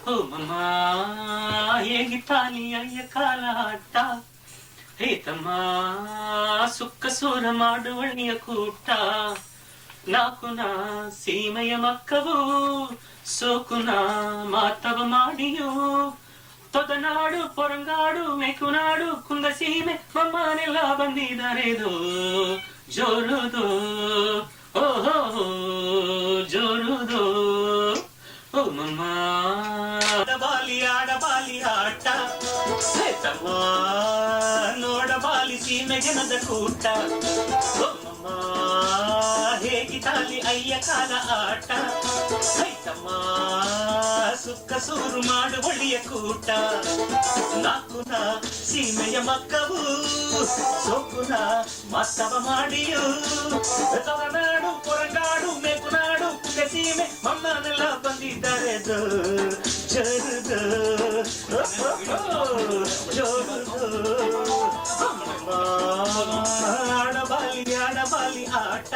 ಓ ಮಮ್ಮ ಹೇಗಿತ್ತಾಲಿ ಅಯ್ಯ ಕಾಲ ಆಟ ಹೇ ತಮ್ಮ ಸುಕ್ಕ ಸೂರ ಮಾಡುವಳ್ಳಿಯ ಕೂಟ ನಾಕುನ ಸೀಮೆಯ ಮಕ್ಕವು ಸೋಕುನ ಮಾತವ ಮಾಡಿಯೋ ತೊದನಾಡು ಪೊರಂಗಾಡು ಮೆಕುನಾಡು ಕುಂದ ಸೀಮೆ ಮಮ್ಮನೆಲ್ಲ ಬಂದಿದ್ದಾರೆದು ಜೋರುದು ಓಹೋ ಜೋರುದು ಓ ಮಮ್ಮ ಆಡಬಾಲಿ ಆಟ ತಮ್ಮ ನೋಡಬಾಲಿ ಸೀಮೆ ಜನದ ಕೂಟ ಓ ಮಮ್ಮ ಹೇಗಿದ್ದಾಲಿ ಅಯ್ಯ ಕಾಲ ಆಟ ತಮ್ಮ ಸುಕ್ಕ ಸೂರು ಮಾಡು ಒಳ್ಳೆಯ ಕೂಟ ನಾಕುನ ಸೀಮೆಯ ಮಕ್ಕವು ಸೋಕುನ ಮತ್ತವ ಮಾಡಿಯು ತೊರನಾಡು ಪೊರಗಾಡು ಮೇಕುನಾಡು ಕುಂದ ಸೀಮೆ ಮಮ್ಮನೆಲ್ಲ ಬಂದಿದ್ದಾರೆ ಜರುದು ಜೋರುದು ಆಡಬಾಲಿ ಆಟ